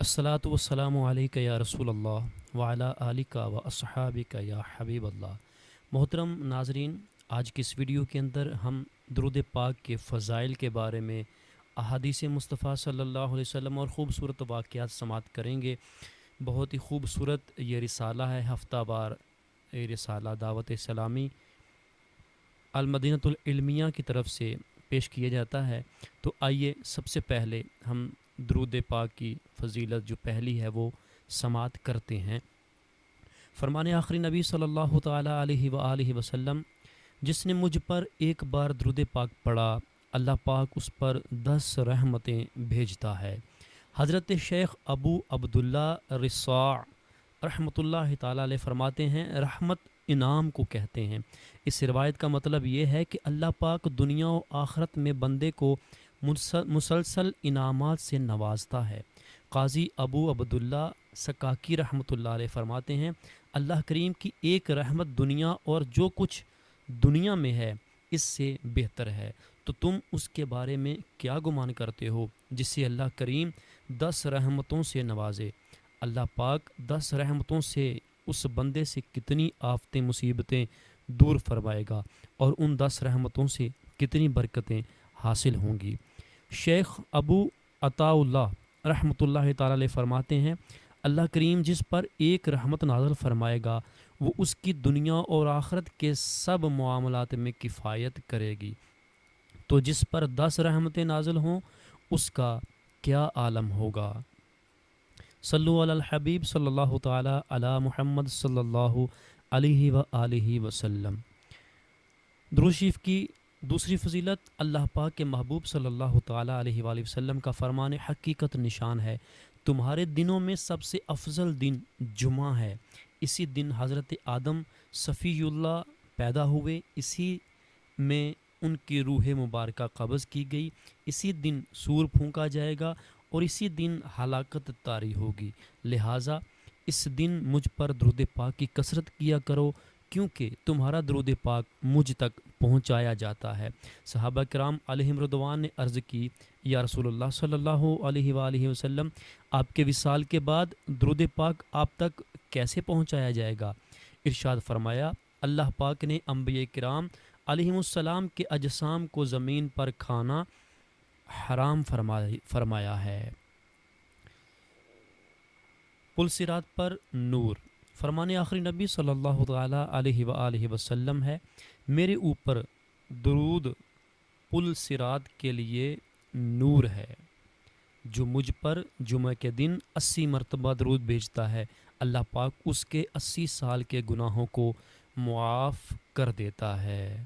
الصلاۃ والسلام علیک یا رسول اللہ وعلی آلک و اصحابک یا حبیب اللہ۔ محترم ناظرین، آج کی اس ویڈیو کے اندر ہم درود پاک کے فضائل کے بارے میں احادیث مصطفیٰ صلی اللہ علیہ وسلم اور خوبصورت واقعات سماعت کریں گے۔ بہت ہی خوبصورت یہ رسالہ ہے، ہفتہ وار یہ رسالہ دعوت اسلامی المدینۃ العلمیہ کی طرف سے پیش کیا جاتا ہے۔ تو آئیے سب سے پہلے ہم درود پاک کی فضیلت جو پہلی ہے وہ سماعت کرتے ہیں۔ فرمان آخری نبی صلی اللہ تعالی علیہ وآلہ وسلم، جس نے مجھ پر ایک بار درود پاک پڑھا اللہ پاک اس پر 10 رحمتیں بھیجتا ہے۔ حضرت شیخ ابو عبداللہ رصاع رحمۃ اللہ تعالی علیہ فرماتے ہیں، رحمت انعام کو کہتے ہیں۔ اس روایت کا مطلب یہ ہے کہ اللہ پاک دنیا و آخرت میں بندے کو مسلسل انعامات سے نوازتا ہے۔ قاضی ابو عبداللہ سکاکی رحمۃ اللہ علیہ فرماتے ہیں، اللہ کریم کی ایک رحمت دنیا اور جو کچھ دنیا میں ہے اس سے بہتر ہے، تو تم اس کے بارے میں کیا گمان کرتے ہو جسے اللہ کریم 10 رحمتوں سے نوازے۔ اللہ پاک 10 رحمتوں سے اس بندے سے کتنی آفتیں مصیبتیں دور فرمائے گا اور ان 10 رحمتوں سے کتنی برکتیں حاصل ہوں گی۔ شیخ ابو عطا اللہ رحمۃ اللہ تعالی علیہ فرماتے ہیں، اللہ کریم جس پر ایک رحمت نازل فرمائے گا وہ اس کی دنیا اور آخرت کے سب معاملات میں کفایت کرے گی، تو جس پر 10 رحمتیں نازل ہوں اس کا کیا عالم ہوگا۔ صلو علی الحبیب صلی اللہ تعالی علی محمد صلی اللہ علیہ وآلہ وسلم۔ درود شریف کی دوسری فضیلت، اللہ پاک کے محبوب صلی اللہ تعالی علیہ وآلہ وسلم کا فرمان حقیقت نشان ہے، تمہارے دنوں میں سب سے افضل دن جمعہ ہے۔ اسی دن حضرت آدم صفی اللہ پیدا ہوئے، اسی میں ان کی روح مبارکہ قبض کی گئی، اسی دن سور پھونکا جائے گا اور اسی دن ہلاکت طاری ہوگی، لہٰذا اس دن مجھ پر درود پاک کی کثرت کیا کرو کیونکہ تمہارا درود پاک مجھ تک پہنچایا جاتا ہے۔ صحابہ کرام علیہم رضوان نے عرض کی، یا رسول اللہ صلی اللہ علیہ وآلہ وسلم، آپ کے وصال کے بعد درود پاک آپ تک کیسے پہنچایا جائے گا؟ ارشاد فرمایا، اللہ پاک نے انبیاء کرام علیہم السلام کے اجسام کو زمین پر کھانا حرام فرمایا ہے۔ پل صراط پر نور، فرمان آخری نبی صلی اللہ تعالی علیہ وآلہ وسلم ہے، میرے اوپر درود پل صراط کے لیے نور ہے، جو مجھ پر جمعہ کے دن 80 مرتبہ درود بھیجتا ہے اللہ پاک اس کے 80 سال کے گناہوں کو معاف کر دیتا ہے۔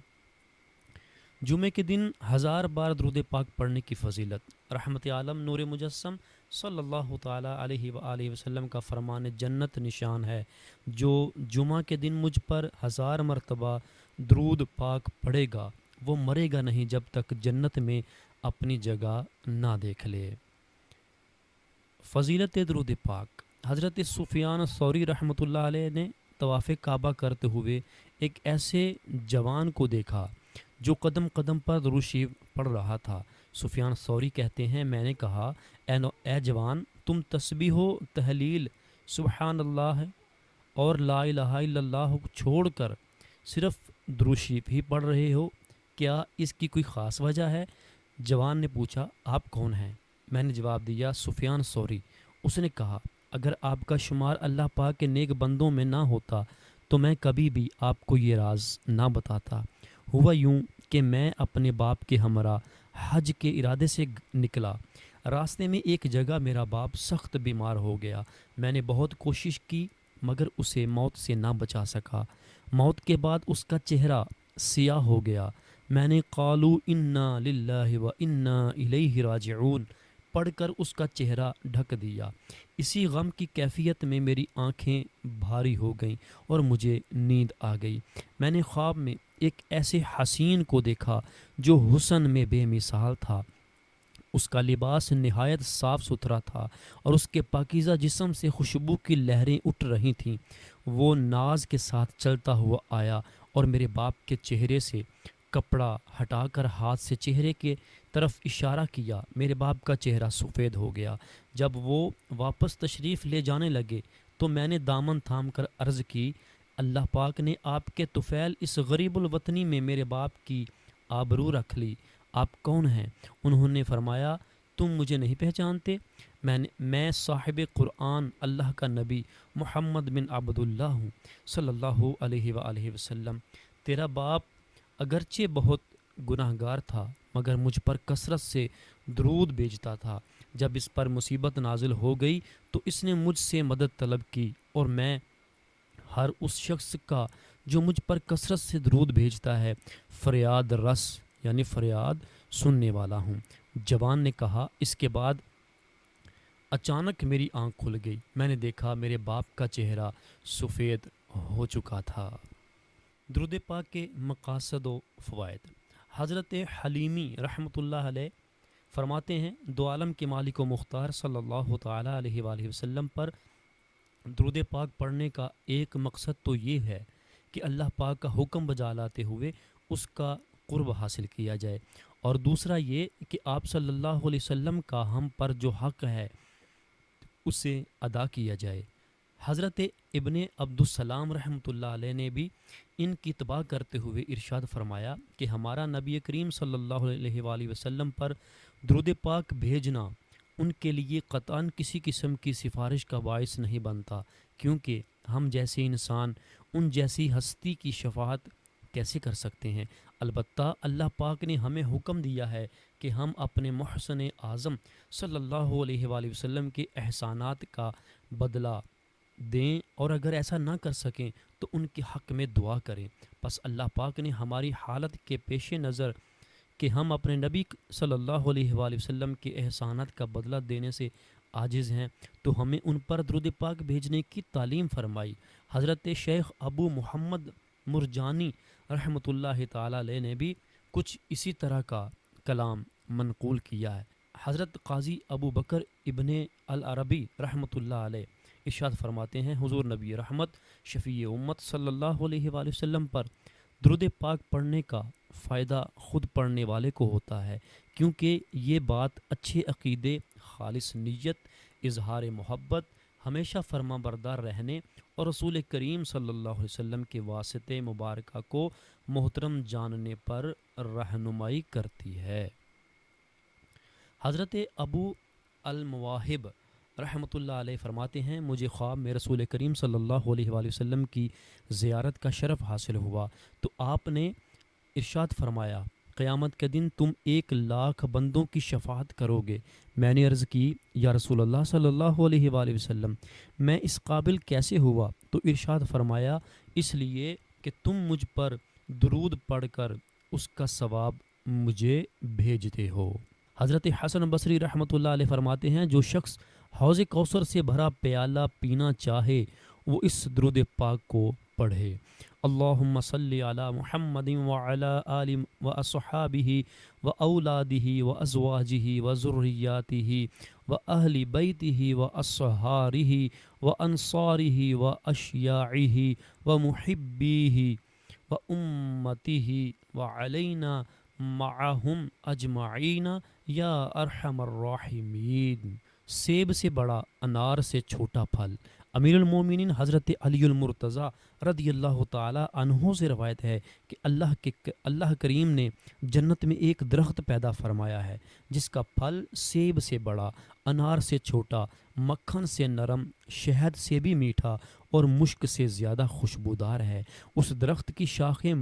جمعے کے دن 1000 بار درود پاک پڑھنے کی فضیلت، رحمت عالم نور مجسم صلی اللہ تعالی علیہ وآلہ وسلم کا فرمان جنت نشان ہے، جو جمعہ کے دن مجھ پر 1000 مرتبہ درود پاک پڑھے گا وہ مرے گا نہیں جب تک جنت میں اپنی جگہ نہ دیکھ لے۔ فضیلت درود پاک، حضرت سفیان ثوری رحمۃ اللہ علیہ نے طواف کعبہ کرتے ہوئے ایک ایسے جوان کو دیکھا جو قدم قدم پر درود شریف پڑھ رہا تھا۔ سفیان ثوری کہتے ہیں، میں نے کہا، اے جوان، تم تسبیح و تحلیل سبحان اللہ اور لا الہ الا اللہ کو چھوڑ کر صرف درود شریف ہی پڑھ رہے ہو، کیا اس کی کوئی خاص وجہ ہے؟ جوان نے پوچھا، آپ کون ہیں؟ میں نے جواب دیا، سفیان ثوری۔ اس نے کہا، اگر آپ کا شمار اللہ پاک کے نیک بندوں میں نہ ہوتا تو میں کبھی بھی آپ کو یہ راز نہ بتاتا۔ ہوا یوں کہ میں اپنے باپ کے ہمراہ حج کے ارادے سے نکلا، راستے میں ایک جگہ میرا باپ سخت بیمار ہو گیا، میں نے بہت کوشش کی مگر اسے موت سے نہ بچا سکا۔ موت کے بعد اس کا چہرہ سیاہ ہو گیا، میں نے قالوا انا للہ و انا الیہ راجعون پڑھ کر اس کا چہرہ ڈھک دیا۔ اسی غم کی کیفیت میں میری آنکھیں بھاری ہو گئیں اور مجھے نیند آ گئی۔ میں نے خواب میں ایک ایسے حسین کو دیکھا جو حسن میں بے مثال تھا، اس کا لباس نہایت صاف ستھرا تھا اور اس کے پاکیزہ جسم سے خوشبو کی لہریں اٹھ رہی تھیں۔ وہ ناز کے ساتھ چلتا ہوا آیا اور میرے باپ کے چہرے سے کپڑا ہٹا کر ہاتھ سے چہرے کے طرف اشارہ کیا، میرے باپ کا چہرہ سفید ہو گیا۔ جب وہ واپس تشریف لے جانے لگے تو میں نے دامن تھام کر عرض کی، اللہ پاک نے آپ کے طفیل اس غریب الوطنی میں میرے باپ کی آبرو رکھ لی، آپ کون ہیں؟ انہوں نے فرمایا، تم مجھے نہیں پہچانتے؟ میں صاحب قرآن اللہ کا نبی محمد بن عبداللہ ہوں صلی اللہ علیہ وآلہ وسلم۔ تیرا باپ اگرچہ بہت گناہ گار تھا مگر مجھ پر کثرت سے درود بھیجتا تھا۔ جب اس پر مصیبت نازل ہو گئی تو اس نے مجھ سے مدد طلب کی، اور میں ہر اس شخص کا جو مجھ پر کثرت سے درود بھیجتا ہے فریاد رس یعنی فریاد سننے والا ہوں۔ جوان نے کہا، اس کے بعد اچانک میری آنکھ کھل گئی، میں نے دیکھا میرے باپ کا چہرہ سفید ہو چکا تھا۔ درود پاک کے مقاصد و فوائد۔ حضرت حلیمی رحمۃ اللہ علیہ فرماتے ہیں، دو عالم کے مالک و مختار صلی اللہ تعالیٰ علیہ وآلہ وسلم پر درود پاک پڑھنے کا ایک مقصد تو یہ ہے کہ اللہ پاک کا حکم بجا لاتے ہوئے اس کا قرب حاصل کیا جائے، اور دوسرا یہ کہ آپ صلی اللہ علیہ وسلم کا ہم پر جو حق ہے اسے ادا کیا جائے۔ حضرت ابن عبدالسلام رحمۃ اللہ علیہ نے بھی ان کی اتباع کرتے ہوئے ارشاد فرمایا کہ ہمارا نبی کریم صلی اللہ علیہ وآلہ وسلم پر درود پاک بھیجنا ان کے لیے قطعاً کسی قسم کی سفارش کا باعث نہیں بنتا، کیونکہ ہم جیسے انسان ان جیسی ہستی کی شفاعت کیسے کر سکتے ہیں؟ البتہ اللہ پاک نے ہمیں حکم دیا ہے کہ ہم اپنے محسن اعظم صلی اللہ علیہ وآلہ وسلم کے احسانات کا بدلہ دیں، اور اگر ایسا نہ کر سکیں تو ان کے حق میں دعا کریں۔ پس اللہ پاک نے ہماری حالت کے پیش نظر کہ ہم اپنے نبی صلی اللہ علیہ وآلہ وسلم کے احسانات کا بدلہ دینے سے عاجز ہیں، تو ہمیں ان پر درود پاک بھیجنے کی تعلیم فرمائی۔ حضرت شیخ ابو محمد مرجانی رحمۃ اللہ تعالیٰ علیہ نے بھی کچھ اسی طرح کا کلام منقول کیا ہے۔ حضرت قاضی ابو بکر ابن العربی رحمۃ اللہ علیہ ارشاد فرماتے ہیں، حضور نبی رحمت شفیع امت صلی اللہ علیہ وآلہ وسلم پر درود پاک پڑھنے کا فائدہ خود پڑھنے والے کو ہوتا ہے، کیونکہ یہ بات اچھے عقیدے، خالص نیت، اظہار محبت، ہمیشہ فرما بردار رہنے اور رسول کریم صلی اللہ علیہ وسلم کے واسطے مبارکہ کو محترم جاننے پر رہنمائی کرتی ہے۔ حضرت ابو المواہب رحمۃ اللہ علیہ فرماتے ہیں، مجھے خواب میں رسول کریم صلی اللہ علیہ وآلہ وسلم کی زیارت کا شرف حاصل ہوا تو آپ نے ارشاد فرمایا، قیامت کے دن تم 1,00,000 بندوں کی شفاعت کرو گے۔ میں نے عرض کی، یا رسول اللہ صلی اللہ علیہ وآلہ وسلم، میں اس قابل کیسے ہوا؟ تو ارشاد فرمایا، اس لیے کہ تم مجھ پر درود پڑھ کر اس کا ثواب مجھے بھیجتے ہو۔ حضرت حسن بصری رحمۃ اللہ علیہ فرماتے ہیں، جو شخص حوض کوثر سے بھرا پیالہ پینا چاہے وہ اس درود پاک کو پڑھے۔ اللہم صلی علی محمد وعلی آل واصحابہ واولادہ وازواجہ وذریاتہ واہل بیتہ واصہارہ وانصارہ واشیاعہ ومحبیہ وامتہ وعلینا معہم اجمعین یا ارحم الراحمین۔ سیب سے بڑا، انار سے چھوٹا پھل۔ امیر المومنین حضرت علی المرتضیٰ رضی اللہ تعالی عنہ سے روایت ہے کہ اللہ کریم نے جنت میں ایک درخت پیدا فرمایا ہے جس کا پھل سیب سے بڑا، انار سے چھوٹا، مکھن سے نرم، شہد سے بھی میٹھا اور مشک سے زیادہ خوشبودار ہے۔ اس درخت کی شاخیں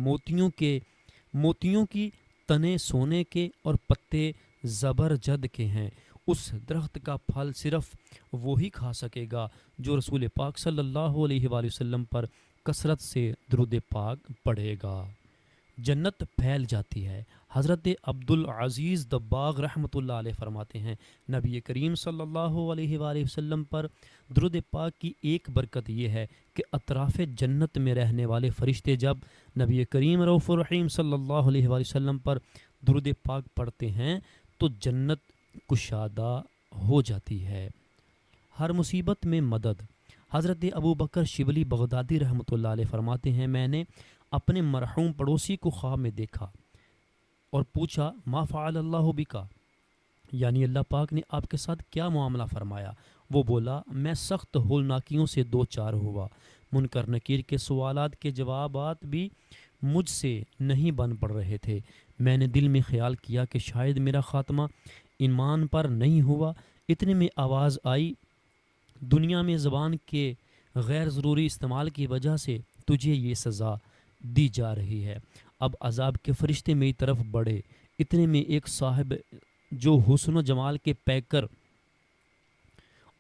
موتیوں کی، تنے سونے کے اور پتے زبرجد کے ہیں۔ اس درخت کا پھل صرف وہی کھا سکے گا جو رسول پاک صلی اللہ علیہ وآلہ وسلم پر کثرت سے درود پاک پڑھے گا۔ جنت پھیل جاتی ہے۔ حضرت عبدالعزیز دباغ رحمۃ اللہ علیہ فرماتے ہیں، نبی کریم صلی اللہ علیہ وآلہ وسلم پر درود پاک کی ایک برکت یہ ہے کہ اطراف جنت میں رہنے والے فرشتے جب نبی کریم رؤوف الرحیم صلی اللہ علیہ وآلہ وسلم پر درود پاک پڑھتے ہیں تو جنت کشادہ ہو جاتی ہے۔ ہر مصیبت میں مدد۔ حضرت ابو بکر شبلی بغدادی رحمۃ اللہ علیہ فرماتے ہیں، میں نے اپنے مرحوم پڑوسی کو خواب میں دیکھا اور پوچھا، ما فعل اللہ بکا، یعنی اللہ پاک نے آپ کے ساتھ کیا معاملہ فرمایا؟ وہ بولا میں سخت ہولناکیوں سے دو چار ہوا، منکر نکیر کے سوالات کے جوابات بھی مجھ سے نہیں بن پڑ رہے تھے۔ میں نے دل میں خیال کیا کہ شاید میرا خاتمہ ایمان پر نہیں ہوا۔ اتنے میں آواز آئی، دنیا میں زبان کے غیر ضروری استعمال کی وجہ سے تجھے یہ سزا دی جا رہی ہے۔ اب عذاب کے فرشتے میری طرف بڑھے۔ اتنے میں ایک صاحب جو حسن و جمال کے پیکر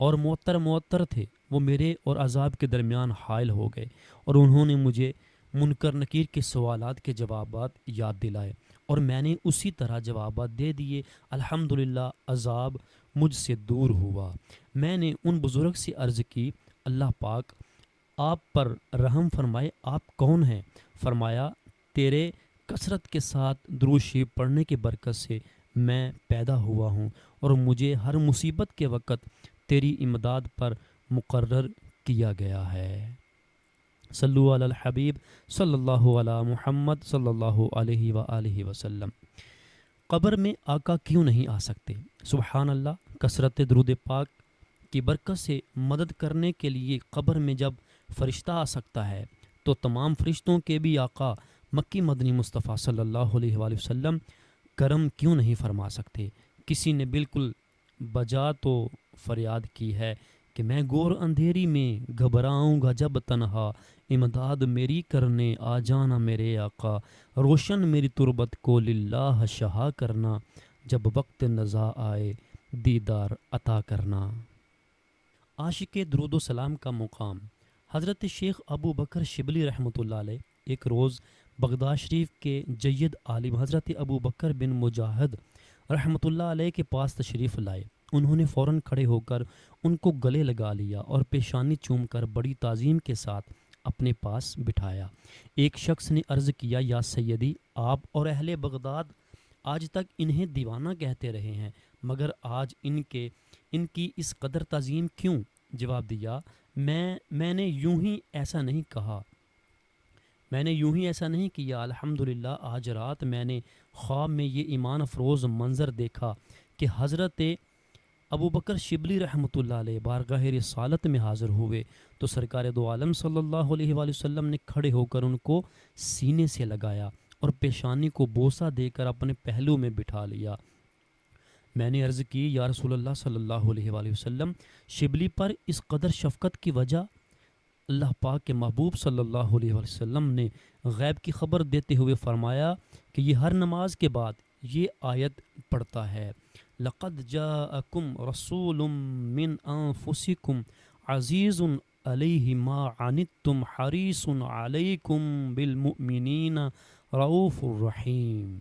اور معطر تھے، وہ میرے اور عذاب کے درمیان حائل ہو گئے، اور انہوں نے مجھے منکر نکیر کے سوالات کے جوابات یاد دلائے، اور میں نے اسی طرح جوابات دے دیے۔ الحمدللہ عذاب مجھ سے دور ہوا۔ میں نے ان بزرگ سے عرض کی، اللہ پاک آپ پر رحم فرمائے، آپ کون ہیں؟ فرمایا تیرے کثرت کے ساتھ درود شریف پڑھنے کی برکت سے میں پیدا ہوا ہوں، اور مجھے ہر مصیبت کے وقت تیری امداد پر مقرر کیا گیا ہے۔ صلو علی الحبیب صلی اللہ علی محمد صلی اللہ علیہ وآلہ وسلم۔ قبر میں آقا کیوں نہیں آ سکتے؟ سبحان اللہ، کثرت درود پاک کی برکت سے مدد کرنے کے لیے قبر میں جب فرشتہ آ سکتا ہے تو تمام فرشتوں کے بھی آقا مکی مدنی مصطفیٰ صلی اللہ علیہ وآلہ وسلم کرم کیوں نہیں فرما سکتے؟ کسی نے بالکل بجا تو فریاد کی ہے کہ میں گور اندھیری میں گھبراؤں گا جب تنہا، امداد میری کرنے آ جانا میرے آقا، روشن میری تربت کو للہ شہا کرنا، جب وقت نزا آئے دیدار عطا کرنا۔ عاشق درود و سلام کا مقام۔ حضرت شیخ ابو بکر شبلی رحمۃ اللہ علیہ ایک روز بغداد شریف کے جید عالم حضرت ابو بکر بن مجاہد رحمۃ اللہ علیہ کے پاس تشریف لائے۔ انہوں نے فوراً کھڑے ہو کر ان کو گلے لگا لیا اور پیشانی چوم کر بڑی تعظیم کے ساتھ اپنے پاس بٹھایا۔ ایک شخص نے عرض کیا، یا سیدی، آپ اور اہل بغداد آج تک انہیں دیوانہ کہتے رہے ہیں، مگر آج ان کی اس قدر تعظیم کیوں؟ جواب دیا، میں نے یوں ہی ایسا نہیں کہا، میں نے یوں ہی ایسا نہیں کیا۔ الحمدللہ آج رات میں نے خواب میں یہ ایمان افروز منظر دیکھا کہ حضرت ابو بکر شبلی رحمۃ اللہ علیہ بارگاہ رسالت میں حاضر ہوئے تو سرکار دو عالم صلی اللہ علیہ وآلہ وسلم نے کھڑے ہو کر ان کو سینے سے لگایا اور پیشانی کو بوسہ دے کر اپنے پہلو میں بٹھا لیا۔ میں نے عرض کی، یا رسول اللہ صلی اللہ علیہ وآلہ وسلم، شبلی پر اس قدر شفقت کی وجہ؟ اللہ پاک کے محبوب صلی اللہ علیہ وآلہ وسلم نے غیب کی خبر دیتے ہوئے فرمایا کہ یہ ہر نماز کے بعد یہ آیت پڑھتا ہے، لقد جاءکم رسول من انفسکم عزیز علیہ ما عنتم حریص علیکم بالمؤمنین رؤوف الرحیم،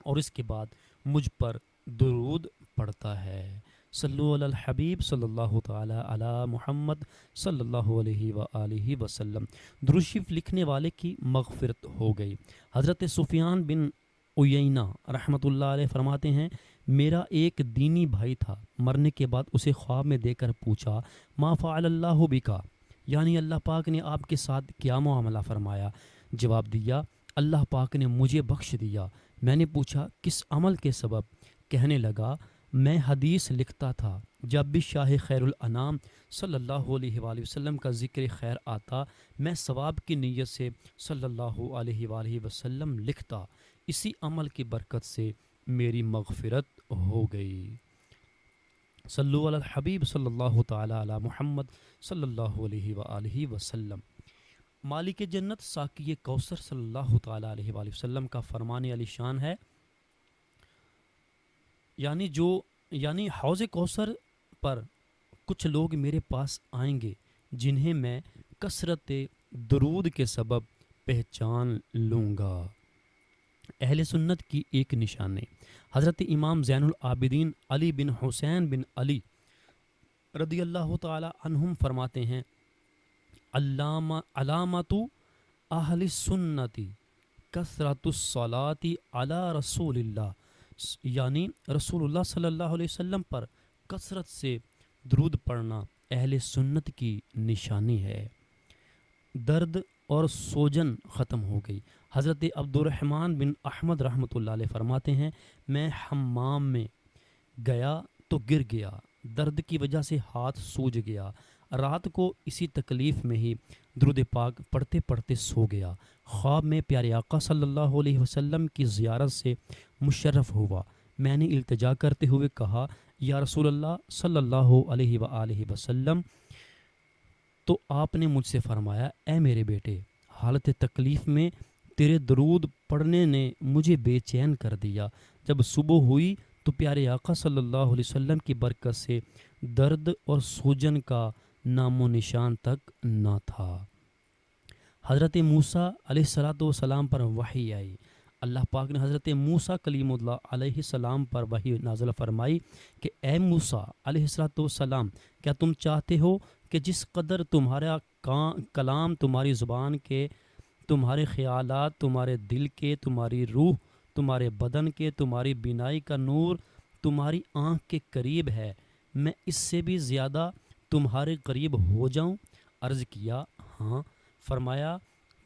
اور اس کے بعد مجھ پر درود پڑھتا ہے۔ صلو علی الحبیب صلی اللہ تعالی علی محمد صلی اللہ علیہ وآلہ وسلم۔ درود شریف لکھنے والے کی مغفرت ہو گئی۔ حضرت سفیان بن عیینہ رحمۃ اللہ علیہ فرماتے ہیں، میرا ایک دینی بھائی تھا، مرنے کے بعد اسے خواب میں دے کر پوچھا، ما فعل اللہ بکا، یعنی اللہ پاک نے آپ کے ساتھ کیا معاملہ فرمایا؟ جواب دیا، اللہ پاک نے مجھے بخش دیا۔ میں نے پوچھا، کس عمل کے سبب؟ کہنے لگا، میں حدیث لکھتا تھا، جب بھی شاہ خیر الانام صلی اللہ علیہ وآلہ وسلم کا ذکر خیر آتا میں ثواب کی نیت سے صلی اللہ علیہ وآلہ وسلم لکھتا، اسی عمل کی برکت سے میری مغفرت ہو گئی۔ صلو علی الحبیب صلی اللہ تعالی علی محمد صلی اللہ علیہ وآلہ وسلم۔ مالک جنت ساقی کوثر صلی اللہ تعالی علیہ وآلہ وسلم کا فرمان علی شان ہے، یعنی حوض کوثر پر کچھ لوگ میرے پاس آئیں گے جنہیں میں کثرت درود کے سبب پہچان لوں گا۔ اہل سنت کی ایک نشانی۔ حضرت امام زین العابدین علی بن حسین بن علی رضی اللہ تعالی عنہم فرماتے ہیں، علامت اہل سنتی کثرت الصلاۃ علی رسول اللہ، یعنی رسول اللہ صلی اللہ علیہ وسلم پر کثرت سے درود پڑھنا اہل سنت کی نشانی ہے۔ درد اور سوجن ختم ہو گئی۔ حضرت عبد الرحمن بن احمد رحمۃ اللہ علیہ فرماتے ہیں، میں حمام میں گیا تو گر گیا، درد کی وجہ سے ہاتھ سوج گیا، رات کو اسی تکلیف میں ہی درود پاک پڑھتے پڑھتے سو گیا، خواب میں پیارے آقا صلی اللہ علیہ وسلم کی زیارت سے مشرف ہوا۔ میں نے التجا کرتے ہوئے کہا، یا رسول اللہ صلی اللہ علیہ وآلہ وسلم، تو آپ نے مجھ سے فرمایا، اے میرے بیٹے، حالت تکلیف میں تیرے درود پڑھنے نے مجھے بے چین کر دیا۔ جب صبح ہوئی تو پیارے آقا صلی اللہ علیہ وسلم کی برکت سے درد اور سوجن کا نام و نشان تک نہ تھا۔ حضرت موسیٰ علیہ السلام پر وحی آئی۔ اللہ پاک نے حضرت موسیٰ کلیم اللہ علیہ السلام پر وحی نازل فرمائی کہ اے موسیٰ علیہ السلام، کیا تم چاہتے ہو کہ جس قدر تمہارا کلام تمہاری زبان کے، تمہارے خیالات تمہارے دل کے، تمہاری روح تمہارے بدن کے، تمہاری بینائی کا نور تمہاری آنکھ کے قریب ہے، میں اس سے بھی زیادہ تمہارے قریب ہو جاؤں؟ عرض کیا، ہاں۔ فرمایا،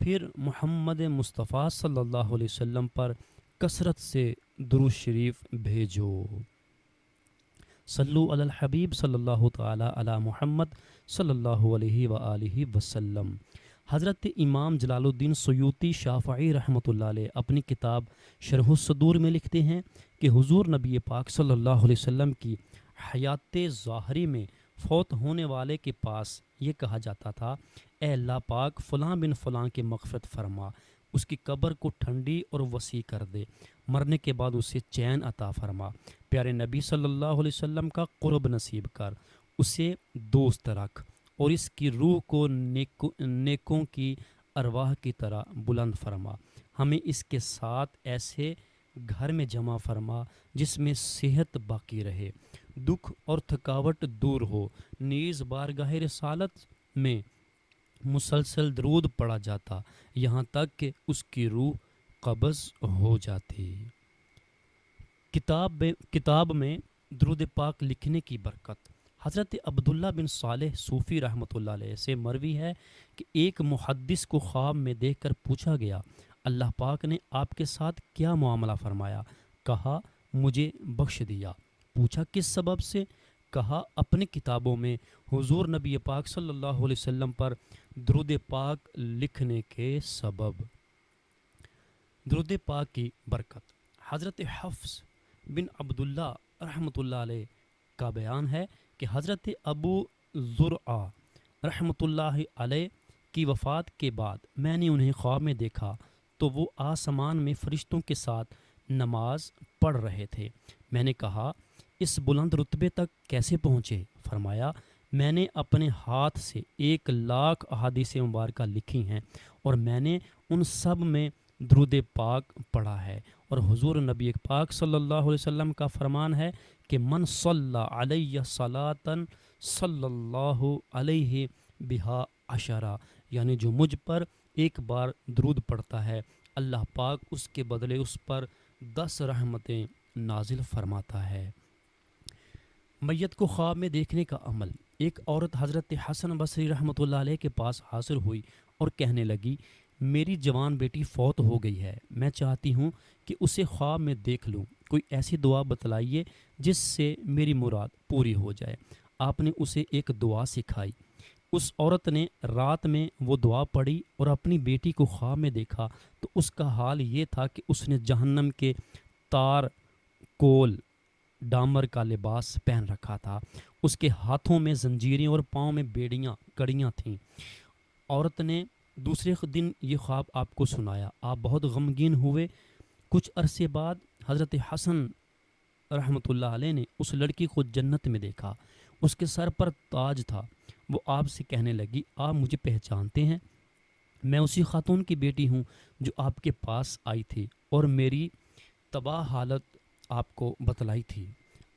پھر محمد مصطفیٰ صلی اللہ علیہ وسلم پر کثرت سے درود شریف بھیجو۔ صلو علی الحبیب صلی اللہ تعالی علی محمد صلی اللہ علیہ وآلہ وسلم۔ حضرت امام جلال الدین سیوطی شافعی رحمۃ اللہ علیہ اپنی کتاب شرح الصدور میں لکھتے ہیں کہ حضور نبی پاک صلی اللہ علیہ وسلم کی حیات ظاہری میں فوت ہونے والے کے پاس یہ کہا جاتا تھا، اے اللہ پاک، فلاں بن فلاں کی مغفرت فرما، اس کی قبر کو ٹھنڈی اور وسیع کر دے، مرنے کے بعد اسے چین عطا فرما، پیارے نبی صلی اللہ علیہ وسلم کا قرب نصیب کر، اسے دوست رکھ، اور اس کی روح کو نیکوں کی ارواح کی طرح بلند فرما، ہمیں اس کے ساتھ ایسے گھر میں جمع فرما جس میں صحت باقی رہے، دکھ اور تھکاوٹ دور ہو، نیز بارگاہ رسالت میں مسلسل درود پڑا جاتا یہاں تک کہ اس کی روح قبض ہو جاتی۔ کتاب میں درود پاک لکھنے کی برکت۔ حضرت عبداللہ بن صالح صوفی رحمۃ اللہ علیہ سے مروی ہے کہ ایک محدث کو خواب میں دیکھ کر پوچھا گیا، اللہ پاک نے آپ کے ساتھ کیا معاملہ فرمایا؟ کہا، مجھے بخش دیا۔ پوچھا، کس سبب سے؟ کہا، اپنی کتابوں میں حضور نبی پاک صلی اللہ علیہ وسلم پر درود پاک لکھنے کے سبب۔ درود پاک کی برکت۔ حضرت حفص بن عبداللہ رحمۃ اللہ علیہ کا بیان ہے کہ حضرت ابو زرعہ رحمۃ اللہ علیہ کی وفات کے بعد میں نے انہیں خواب میں دیکھا تو وہ آسمان میں فرشتوں کے ساتھ نماز پڑھ رہے تھے۔ میں نے کہا، اس بلند رتبے تک کیسے پہنچے؟ فرمایا، میں نے اپنے ہاتھ سے 1,00,000 احادیث مبارکہ لکھی ہیں اور میں نے ان سب میں درود پاک پڑھا ہے، اور حضور نبی پاک صلی اللہ علیہ وسلم کا فرمان ہے کہ من صلی علیہ صلاۃً صلی اللہ علیہ بہا عشرہ، یعنی جو مجھ پر ایک بار درود پڑھتا ہے اللہ پاک اس کے بدلے اس پر 10 رحمتیں نازل فرماتا ہے۔ میت کو خواب میں دیکھنے کا عمل۔ ایک عورت حضرت حسن بصری رحمۃ اللہ علیہ کے پاس حاضر ہوئی اور کہنے لگی، میری جوان بیٹی فوت ہو گئی ہے، میں چاہتی ہوں کہ اسے خواب میں دیکھ لوں، کوئی ایسی دعا بتلائیے جس سے میری مراد پوری ہو جائے۔ آپ نے اسے ایک دعا سکھائی۔ اس عورت نے رات میں وہ دعا پڑھی اور اپنی بیٹی کو خواب میں دیکھا تو اس کا حال یہ تھا کہ اس نے جہنم کے تار کول ڈامر کا لباس پہن رکھا تھا، اس کے ہاتھوں میں زنجیریں اور پاؤں میں کڑیاں تھیں۔ عورت نے دوسرے دن یہ خواب آپ کو سنایا، آپ بہت غمگین ہوئے۔ کچھ عرصے بعد حضرت حسن رحمۃ اللہ علیہ نے اس لڑکی کو جنت میں دیکھا، اس کے سر پر تاج تھا۔ وہ آپ سے کہنے لگی، آپ مجھے پہچانتے ہیں؟ میں اسی خاتون کی بیٹی ہوں جو آپ کے پاس آئی تھی اور میری تباہ حالت آپ کو بتلائی تھی۔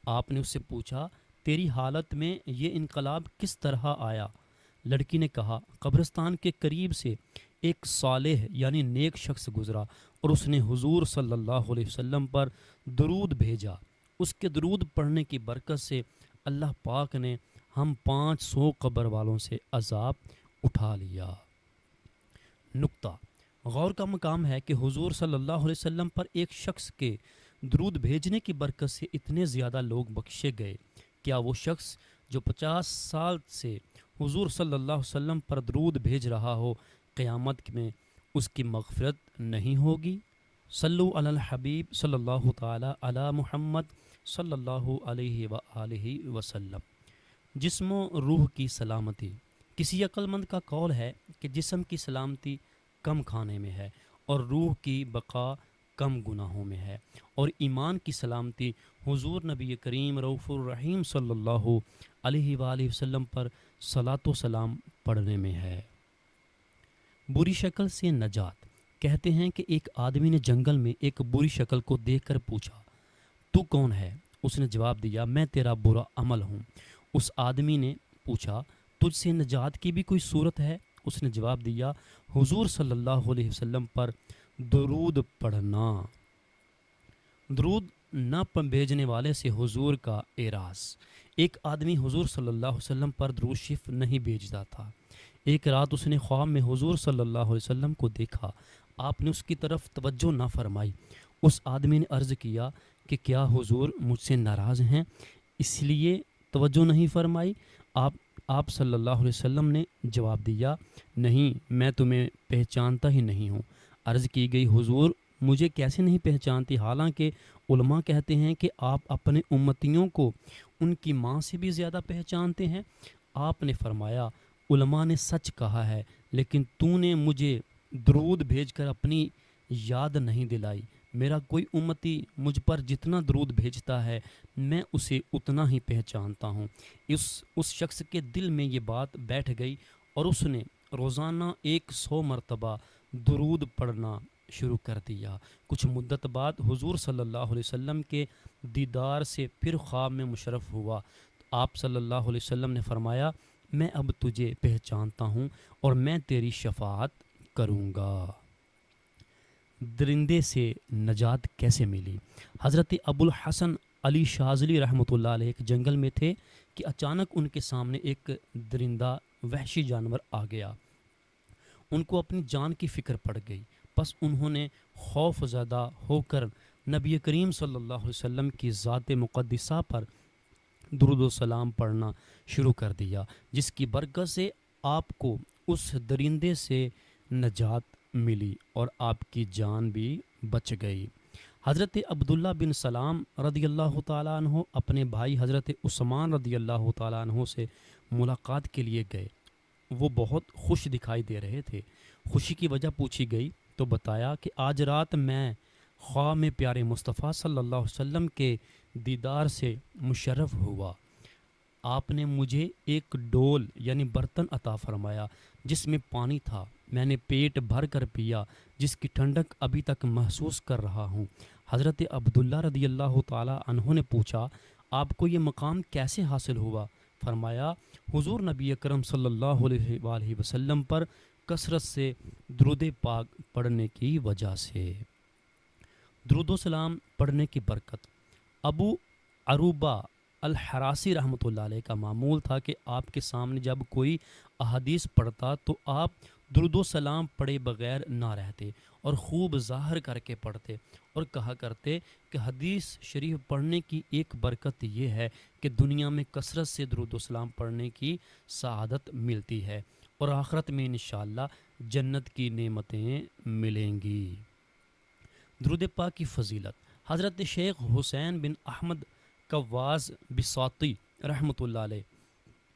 آپ نے اس سے پوچھا، تیری حالت میں یہ انقلاب کس طرح آیا؟ لڑکی نے کہا، قبرستان کے قریب سے ایک صالح یعنی نیک شخص گزرا اور اس نے حضور صلی اللہ علیہ وسلم پر درود بھیجا، اس کے درود پڑھنے کی برکت سے اللہ پاک نے ہم 500 قبر والوں سے عذاب اٹھا لیا۔ نکتہ غور کا مقام ہے کہ حضور صلی اللہ علیہ وسلم پر ایک شخص کے درود بھیجنے کی برکت سے اتنے زیادہ لوگ بخشے گئے، کیا وہ شخص جو 50 سال سے حضور صلی اللہ علیہ وسلم پر درود بھیج رہا ہو، قیامت میں اس کی مغفرت نہیں ہوگی؟ صلو علی الحبیب صلی اللہ تعالی علی محمد صلی اللہ علیہ وآلہ وسلم۔ جسم و روح کی سلامتی۔ کسی عقل مند کا قول ہے کہ جسم کی سلامتی کم کھانے میں ہے اور روح کی بقا کم گناہوں میں ہے، اور ایمان کی سلامتی حضور نبی کریم رؤوف الرحیم صلی اللہ علیہ وآلہ وسلم پر صلاۃ و سلام پڑھنے میں ہے۔ بری شکل سے نجات۔ کہتے ہیں کہ ایک آدمی نے جنگل میں ایک بری شکل کو دیکھ کر پوچھا، تو کون ہے؟ اس نے جواب دیا، میں تیرا برا عمل ہوں۔ اس آدمی نے پوچھا، تجھ سے نجات کی بھی کوئی صورت ہے؟ اس نے جواب دیا، حضور صلی اللہ علیہ وسلم پر درود پڑھنا۔ درود نہ بھیجنے والے سے حضور کا اعراض۔ ایک آدمی حضور صلی اللہ علیہ وسلم پر درود شریف نہیں بھیجتا تھا۔ ایک رات اس نے خواب میں حضور صلی اللہ علیہ وسلم کو دیکھا، آپ نے اس کی طرف توجہ نہ فرمائی۔ اس آدمی نے عرض کیا کہ کیا حضور مجھ سے ناراض ہیں اس لیے توجہ نہیں فرمائی؟ آپ صلی اللہ علیہ وسلم نے جواب دیا، نہیں، میں تمہیں پہچانتا ہی نہیں ہوں۔ عرض کی گئی، حضور مجھے کیسے نہیں پہچانتی، حالانکہ علماء کہتے ہیں کہ آپ اپنے امتیوں کو ان کی ماں سے بھی زیادہ پہچانتے ہیں۔ آپ نے فرمایا، علماء نے سچ کہا ہے، لیکن تو نے مجھے درود بھیج کر اپنی یاد نہیں دلائی۔ میرا کوئی امتی مجھ پر جتنا درود بھیجتا ہے میں اسے اتنا ہی پہچانتا ہوں۔ اس شخص کے دل میں یہ بات بیٹھ گئی اور اس نے روزانہ 100 مرتبہ درود پڑھنا شروع کر دیا۔ کچھ مدت بعد حضور صلی اللہ علیہ وسلم کے دیدار سے پھر خواب میں مشرف ہوا۔ آپ صلی اللہ علیہ وسلم نے فرمایا، میں اب تجھے پہچانتا ہوں اور میں تیری شفاعت کروں گا۔ درندے سے نجات کیسے ملی؟ حضرت ابو الحسن علی شاذلی رحمۃ اللہ علیہ ایک جنگل میں تھے کہ اچانک ان کے سامنے ایک درندہ وحشی جانور آ گیا۔ ان کو اپنی جان کی فکر پڑ گئی، پس انہوں نے خوف زدہ ہو کر نبی کریم صلی اللہ علیہ وسلم کی ذات مقدسہ پر درود و سلام پڑھنا شروع کر دیا، جس کی برکت سے آپ کو اس درندے سے نجات ملی اور آپ کی جان بھی بچ گئی۔ حضرت عبداللہ بن سلام رضی اللہ تعالیٰ عنہ اپنے بھائی حضرت عثمان رضی اللہ تعالیٰ عنہ سے ملاقات کے لیے گئے۔ وہ بہت خوش دکھائی دے رہے تھے۔ خوشی کی وجہ پوچھی گئی تو بتایا کہ آج رات میں خواب میں پیارے مصطفیٰ صلی اللہ علیہ وسلم کے دیدار سے مشرف ہوا۔ آپ نے مجھے ایک ڈول یعنی برتن عطا فرمایا جس میں پانی تھا، میں نے پیٹ بھر کر پیا، جس کی ٹھنڈک ابھی تک محسوس کر رہا ہوں۔ حضرت عبداللہ رضی اللہ تعالی عنہ نے پوچھا، آپ کو یہ مقام کیسے حاصل ہوا؟ فرمایا، حضور نبی اکرم صلی اللہ علیہ وآلہ وسلم پر کثرت سے درود پاک پڑھنے کی وجہ سے۔ درود و سلام پڑھنے کی برکت۔ ابو عروبہ الحراسی رحمۃ اللہ علیہ کا معمول تھا کہ آپ کے سامنے جب کوئی احادیث پڑھتا تو آپ درود و سلام پڑھے بغیر نہ رہتے اور خوب ظاہر کر کے پڑھتے اور کہا کرتے کہ حدیث شریف پڑھنے کی ایک برکت یہ ہے کہ دنیا میں کثرت سے درود و سلام پڑھنے کی سعادت ملتی ہے اور آخرت میں انشاءاللہ جنت کی نعمتیں ملیں گی۔ درود پاک کی فضیلت۔ حضرت شیخ حسین بن احمد قواز بساطی رحمۃ اللہ علیہ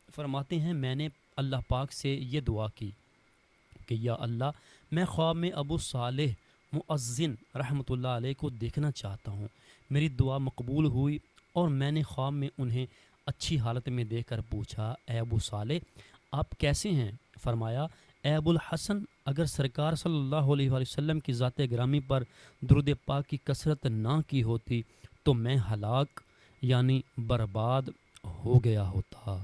فرماتے ہیں، میں نے اللہ پاک سے یہ دعا کی کہ یا اللہ، میں خواب میں ابو صالح مؤذن رحمۃ اللہ علیہ کو دیکھنا چاہتا ہوں۔ میری دعا مقبول ہوئی اور میں نے خواب میں انہیں اچھی حالت میں دیکھ کر پوچھا، اے ابو صالح آپ کیسے ہیں؟ فرمایا، اے ابو الحسن، اگر سرکار صلی اللہ علیہ وآلہ وسلم کی ذات گرامی پر درود پاک کی کثرت نہ کی ہوتی تو میں ہلاک یعنی برباد ہو گیا ہوتا۔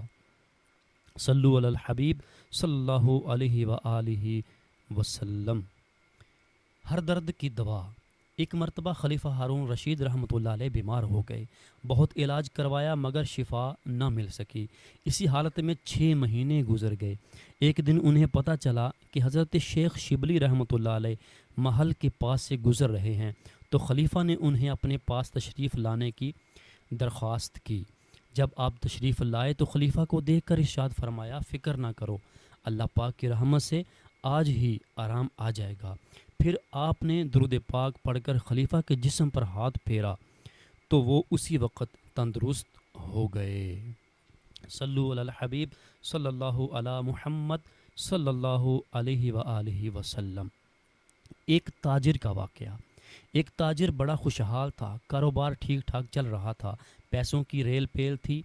صلو علی الحبیب صلی اللہ علیہ وآلہ وسلم۔ ہر درد کی دوا۔ ایک مرتبہ خلیفہ ہارون رشید رحمۃ اللہ علیہ بیمار ہو گئے، بہت علاج کروایا مگر شفا نہ مل سکی۔ اسی حالت میں 6 مہینے گزر گئے۔ ایک دن انہیں پتہ چلا کہ حضرت شیخ شبلی رحمۃ اللہ علیہ محل کے پاس سے گزر رہے ہیں تو خلیفہ نے انہیں اپنے پاس تشریف لانے کی درخواست کی۔ جب آپ تشریف لائے تو خلیفہ کو دیکھ کر ارشاد فرمایا، فکر نہ کرو، اللہ پاک کی رحمت سے آج ہی آرام آ جائے گا۔ پھر آپ نے درود پاک پڑھ کر خلیفہ کے جسم پر ہاتھ پھیرا تو وہ اسی وقت تندرست ہو گئے۔ صلو علی الحبیب صلی اللہ علی محمد صلی اللہ علیہ وآلہ وسلم۔ ایک تاجر کا واقعہ۔ ایک تاجر بڑا خوشحال تھا، کاروبار ٹھیک ٹھاک چل رہا تھا، پیسوں کی ریل پیل تھی۔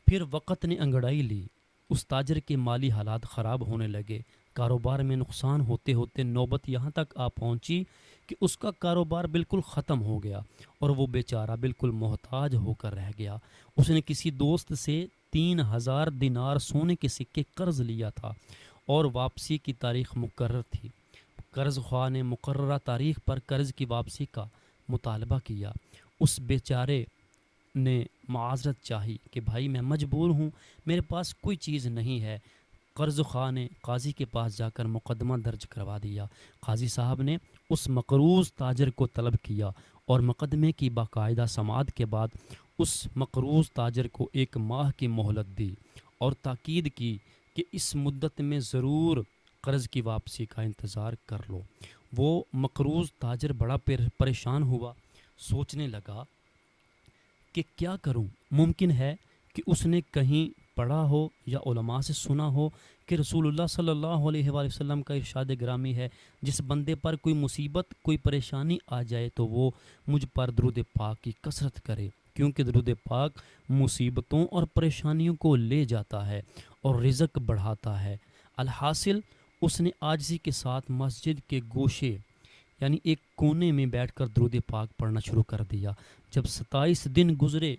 پھر وقت نے انگڑائی لی، اس تاجر کے مالی حالات خراب ہونے لگے، کاروبار میں نقصان ہوتے ہوتے نوبت یہاں تک آ پہنچی کہ اس کا کاروبار بالکل ختم ہو گیا اور وہ بیچارہ بالکل محتاج ہو کر رہ گیا۔ اس نے کسی دوست سے 3000 دینار سونے کے سکے قرض لیا تھا اور واپسی کی تاریخ مقرر تھی۔ قرض خواہ نے مقررہ تاریخ پر قرض کی واپسی کا مطالبہ کیا۔ اس بیچارے نے معذرت چاہی کہ بھائی میں مجبور ہوں، میرے پاس کوئی چیز نہیں ہے۔ قرض خواہ نے قاضی کے پاس جا کر مقدمہ درج کروا دیا۔ قاضی صاحب نے اس مقروض تاجر کو طلب کیا اور مقدمے کی باقاعدہ سماعت کے بعد اس مقروض تاجر کو 1 ماہ کی مہلت دی اور تاکید کی کہ اس مدت میں ضرور قرض کی واپسی کا انتظار کر لو۔ وہ مقروض تاجر بڑا پریشان ہوا، سوچنے لگا کہ کیا کروں۔ ممکن ہے کہ اس نے کہیں پڑھا ہو یا علماء سے سنا ہو کہ رسول اللہ صلی اللہ علیہ وآلہ وسلم کا ارشاد گرامی ہے، جس بندے پر کوئی مصیبت کوئی پریشانی آ جائے تو وہ مجھ پر درود پاک کی کثرت کرے، کیونکہ درود پاک مصیبتوں اور پریشانیوں کو لے جاتا ہے اور رزق بڑھاتا ہے۔ الحاصل اس نے عاجزی کے ساتھ مسجد کے گوشے یعنی ایک کونے میں بیٹھ کر درود پاک پڑھنا شروع کر دیا۔ جب 27 دن گزرے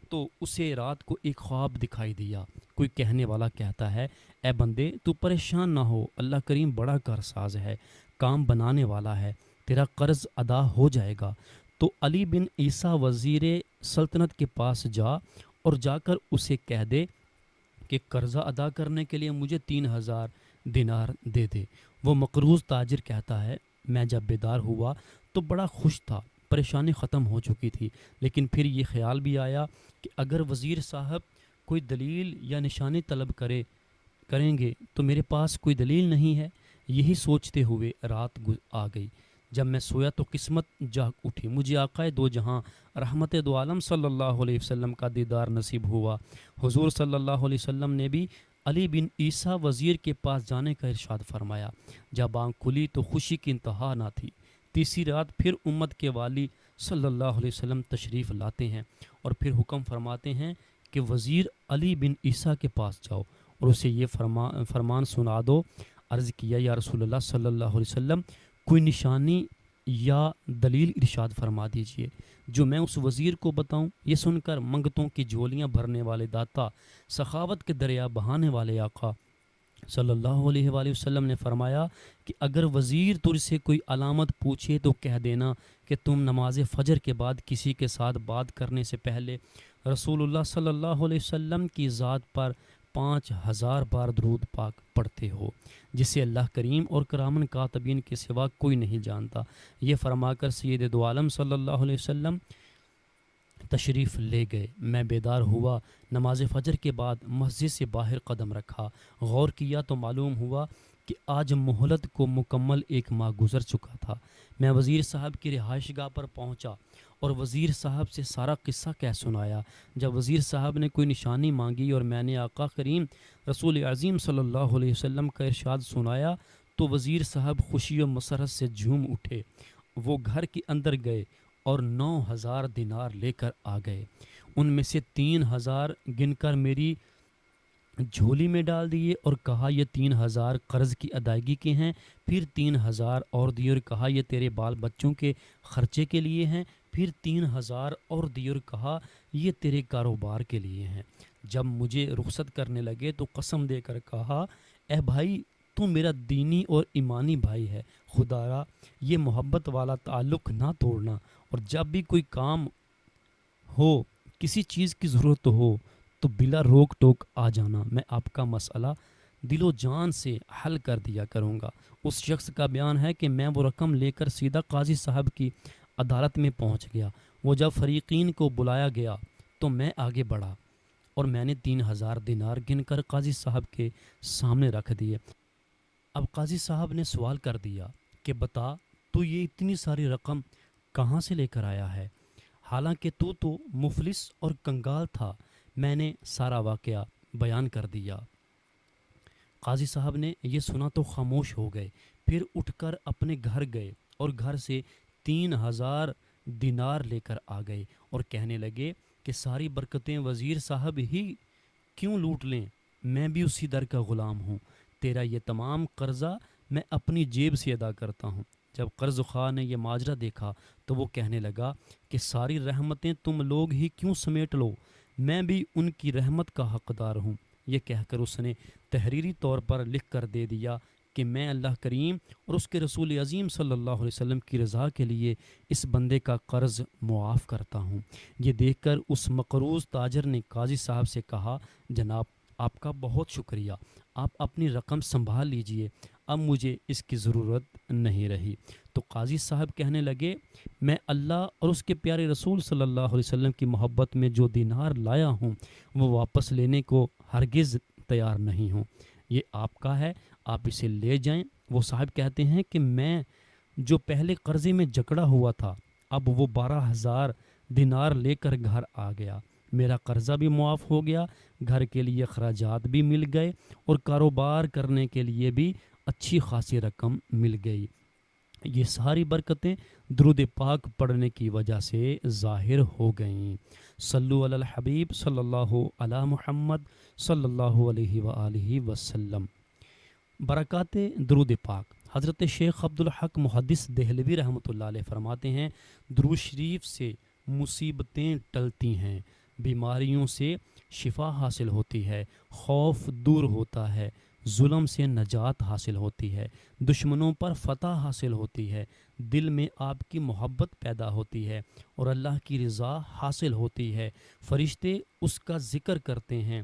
تو اسے رات کو ایک خواب دکھائی دیا۔ کوئی کہنے والا کہتا ہے، اے بندے تو پریشان نہ ہو، اللہ کریم بڑا کارساز ہے، کام بنانے والا ہے، تیرا قرض ادا ہو جائے گا۔ تو علی بن عیسیٰ وزیر سلطنت کے پاس جا اور جا کر اسے کہہ دے کہ قرضہ ادا کرنے کے لیے مجھے 3000 دینار دے دے۔ وہ مقروض تاجر کہتا ہے، میں جب بیدار ہوا تو بڑا خوش تھا، پریشانی ختم ہو چکی تھی، لیکن پھر یہ خیال بھی آیا کہ اگر وزیر صاحب کوئی دلیل یا نشانی طلب کریں گے تو میرے پاس کوئی دلیل نہیں ہے۔ یہی سوچتے ہوئے رات آ گئی۔ جب میں سویا تو قسمت جاگ اٹھی، مجھے آقائے دو جہاں رحمت دو عالم صلی اللہ علیہ وسلم کا دیدار نصیب ہوا۔ حضور صلی اللہ علیہ وسلم نے بھی علی بن عیسیٰ وزیر کے پاس جانے کا ارشاد فرمایا۔ جب آنکھ کھلی تو خوشی کی انتہا نہ تھی۔ تیسری رات پھر امت کے والی صلی اللہ علیہ وسلم تشریف لاتے ہیں اور پھر حکم فرماتے ہیں کہ وزیر علی بن عیسیٰ کے پاس جاؤ اور اسے یہ فرمان سنا دو۔ عرض کیا، یا رسول اللہ صلی اللہ علیہ وسلم، کوئی نشانی یا دلیل ارشاد فرما دیجئے جو میں اس وزیر کو بتاؤں۔ یہ سن کر منگتوں کی جھولیاں بھرنے والے داتا، سخاوت کے دریا بہانے والے آقا صلی اللہ علیہ وآلہ وسلم نے فرمایا کہ اگر وزیر تجھ سے کوئی علامت پوچھے تو کہہ دینا کہ تم نماز فجر کے بعد کسی کے ساتھ بات کرنے سے پہلے رسول اللہ صلی اللہ علیہ وسلم کی ذات پر 5000 بار درود پاک پڑھتے ہو، جسے اللہ کریم اور کرامن کاتبین کے سوا کوئی نہیں جانتا۔ یہ فرما کر سید دو عالم صلی اللہ علیہ وسلم تشریف لے گئے۔ میں بیدار ہوا، نماز فجر کے بعد مسجد سے باہر قدم رکھا، غور کیا تو معلوم ہوا کہ آج مہلت کو مکمل 1 ماہ گزر چکا تھا۔ میں وزیر صاحب کی رہائش گاہ پر پہنچا اور وزیر صاحب سے سارا قصہ کہہ سنایا۔ جب وزیر صاحب نے کوئی نشانی مانگی اور میں نے آقا کریم رسول عظیم صلی اللہ علیہ وسلم کا ارشاد سنایا تو وزیر صاحب خوشی و مسرت سے جھوم اٹھے۔ وہ گھر کے اندر گئے اور 9000 دینار لے کر آ گئے۔ ان میں سے 3000 گن کر میری جھولی میں ڈال دیے اور کہا یہ 3000 قرض کی ادائیگی کے ہیں، پھر 3000 اور دیے اور کہا یہ تیرے بال بچوں کے خرچے کے لیے ہیں، پھر 3000 اور دیے اور کہا یہ تیرے کاروبار کے لیے ہیں۔ جب مجھے رخصت کرنے لگے تو قسم دے کر کہا، اے بھائی تو میرا دینی اور ایمانی بھائی ہے، خدایا یہ محبت والا تعلق نہ توڑنا، اور جب بھی کوئی کام ہو، کسی چیز کی ضرورت ہو تو بلا روک ٹوک آ جانا، میں آپ کا مسئلہ دل و جان سے حل کر دیا کروں گا۔ اس شخص کا بیان ہے کہ میں وہ رقم لے کر سیدھا قاضی صاحب کی عدالت میں پہنچ گیا۔ وہ جب فریقین کو بلایا گیا تو میں آگے بڑھا اور میں نے 3000 دینار گن کر قاضی صاحب کے سامنے رکھ دیے۔ اب قاضی صاحب نے سوال کر دیا کہ بتا تو یہ اتنی ساری رقم کہاں سے لے کر آیا ہے، حالانکہ تو مفلس اور کنگال تھا۔ میں نے سارا واقعہ بیان کر دیا۔ قاضی صاحب نے یہ سنا تو خاموش ہو گئے، پھر اٹھ کر اپنے گھر گئے اور گھر سے 3000 دینار لے کر آ گئے اور کہنے لگے کہ ساری برکتیں وزیر صاحب ہی کیوں لوٹ لیں، میں بھی اسی در کا غلام ہوں، تیرا یہ تمام قرضہ میں اپنی جیب سے ادا کرتا ہوں۔ جب قرض خواہ نے یہ ماجرا دیکھا تو وہ کہنے لگا کہ ساری رحمتیں تم لوگ ہی کیوں سمیٹ لو، میں بھی ان کی رحمت کا حقدار ہوں۔ یہ کہہ کر اس نے تحریری طور پر لکھ کر دے دیا کہ میں اللہ کریم اور اس کے رسول عظیم صلی اللہ علیہ وسلم کی رضا کے لیے اس بندے کا قرض معاف کرتا ہوں۔ یہ دیکھ کر اس مقروض تاجر نے قاضی صاحب سے کہا، جناب آپ کا بہت شکریہ، آپ اپنی رقم سنبھال لیجئے، اب مجھے اس کی ضرورت نہیں رہی۔ تو قاضی صاحب کہنے لگے، میں اللہ اور اس کے پیارے رسول صلی اللہ علیہ وسلم کی محبت میں جو دینار لایا ہوں وہ واپس لینے کو ہرگز تیار نہیں ہوں، یہ آپ کا ہے، آپ اسے لے جائیں۔ وہ صاحب کہتے ہیں کہ میں جو پہلے قرضے میں جکڑا ہوا تھا اب وہ 12,000 دینار لے کر گھر آ گیا، میرا قرضہ بھی معاف ہو گیا، گھر کے لیے اخراجات بھی مل گئے اور کاروبار کرنے کے لیے بھی اچھی خاصی رقم مل گئی۔ یہ ساری برکتیں درود پاک پڑھنے کی وجہ سے ظاہر ہو گئیں۔ صلو علی الحبیب صلی اللہ علی محمد صلی اللہ علیہ وآلہ وسلم۔ برکات درود پاک۔ حضرت شیخ عبدالحق محدث دہلوی رحمۃ اللہ علیہ فرماتے ہیں، درود شریف سے مصیبتیں ٹلتی ہیں، بیماریوں سے شفا حاصل ہوتی ہے، خوف دور ہوتا ہے، ظلم سے نجات حاصل ہوتی ہے، دشمنوں پر فتح حاصل ہوتی ہے، دل میں آپ کی محبت پیدا ہوتی ہے اور اللہ کی رضا حاصل ہوتی ہے، فرشتے اس کا ذکر کرتے ہیں،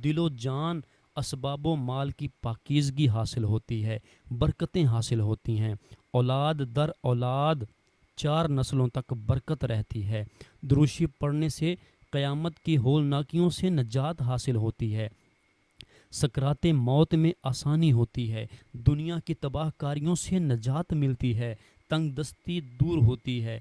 دل و جان اسباب و مال کی پاکیزگی حاصل ہوتی ہے، برکتیں حاصل ہوتی ہیں، اولاد در اولاد 4 نسلوں تک برکت رہتی ہے، درود شریف پڑھنے سے قیامت کی ہولناکیوں سے نجات حاصل ہوتی ہے، سکرات موت میں آسانی ہوتی ہے، دنیا کی تباہ کاریوں سے نجات ملتی ہے، تنگ دستی دور ہوتی ہے،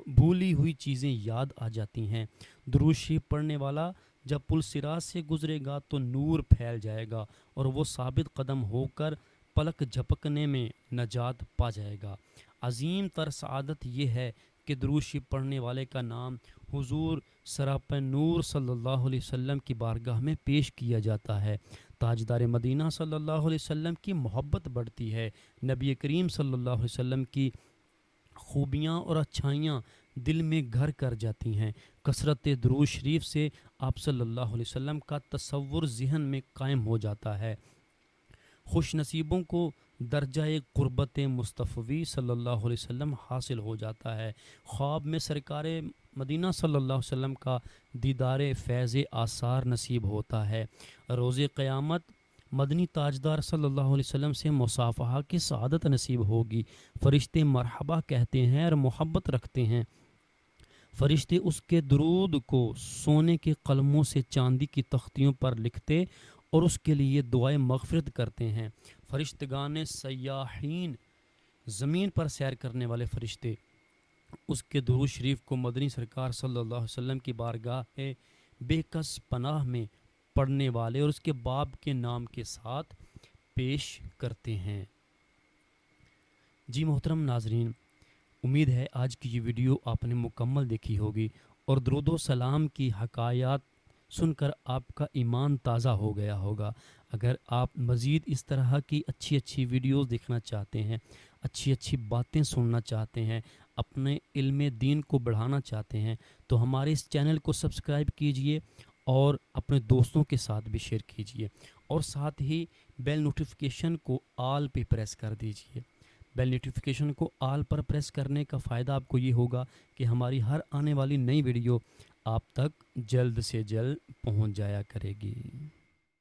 بھولی ہوئی چیزیں یاد آ جاتی ہیں۔ درود شریف پڑھنے والا جب پل صراط سے گزرے گا تو نور پھیل جائے گا اور وہ ثابت قدم ہو کر پلک جھپکنے میں نجات پا جائے گا۔ عظیم تر سعادت یہ ہے کہ درود شریف پڑھنے والے کا نام حضور سراپہ نور صلی اللہ علیہ وسلم کی بارگاہ میں پیش کیا جاتا ہے، تاجدار مدینہ صلی اللہ علیہ وسلم کی محبت بڑھتی ہے، نبی کریم صلی اللہ علیہ وسلم کی خوبیاں اور اچھائیاں دل میں گھر کر جاتی ہیں، کثرت درود شریف سے آپ صلی اللہ علیہ وسلم کا تصور ذہن میں قائم ہو جاتا ہے، خوش نصیبوں کو درجہ قربت مصطفی صلی اللہ علیہ وسلم حاصل ہو جاتا ہے، خواب میں سرکار مدینہ صلی اللہ علیہ وسلم کا دیدار فیض آثار نصیب ہوتا ہے، روز قیامت مدنی تاجدار صلی اللہ علیہ وسلم سے مصافحہ کی سعادت نصیب ہوگی، فرشتے مرحبا کہتے ہیں اور محبت رکھتے ہیں، فرشتے اس کے درود کو سونے کے قلموں سے چاندی کی تختیوں پر لکھتے اور اس کے لیے دعائیں مغفرت کرتے ہیں، فرشتگان سیاحین زمین پر سیر کرنے والے فرشتے اس کے درود شریف کو مدنی سرکار صلی اللہ علیہ وسلم کی بارگاہ بے کس پناہ میں پڑھنے والے اور اس کے باب کے نام کے ساتھ پیش کرتے ہیں۔ جی محترم ناظرین، امید ہے آج کی یہ ویڈیو آپ نے مکمل دیکھی ہوگی اور درود و سلام کی حکایات سن کر آپ کا ایمان تازہ ہو گیا ہوگا۔ اگر آپ مزید اس طرح کی اچھی اچھی ویڈیوز دیکھنا چاہتے ہیں، اچھی اچھی باتیں سننا چاہتے ہیں، اپنے علم دین کو بڑھانا چاہتے ہیں تو ہمارے اس چینل کو سبسکرائب کیجئے اور اپنے دوستوں کے ساتھ بھی شیئر کیجئے اور ساتھ ہی بیل نوٹیفیکیشن کو آل پہ پریس کر دیجئے۔ بیل نوٹیفیکیشن کو آل پر پریس کرنے کا فائدہ آپ کو یہ ہوگا کہ ہماری ہر آنے والی نئی ویڈیو آپ تک جلد سے جلد پہنچ جایا کرے گی۔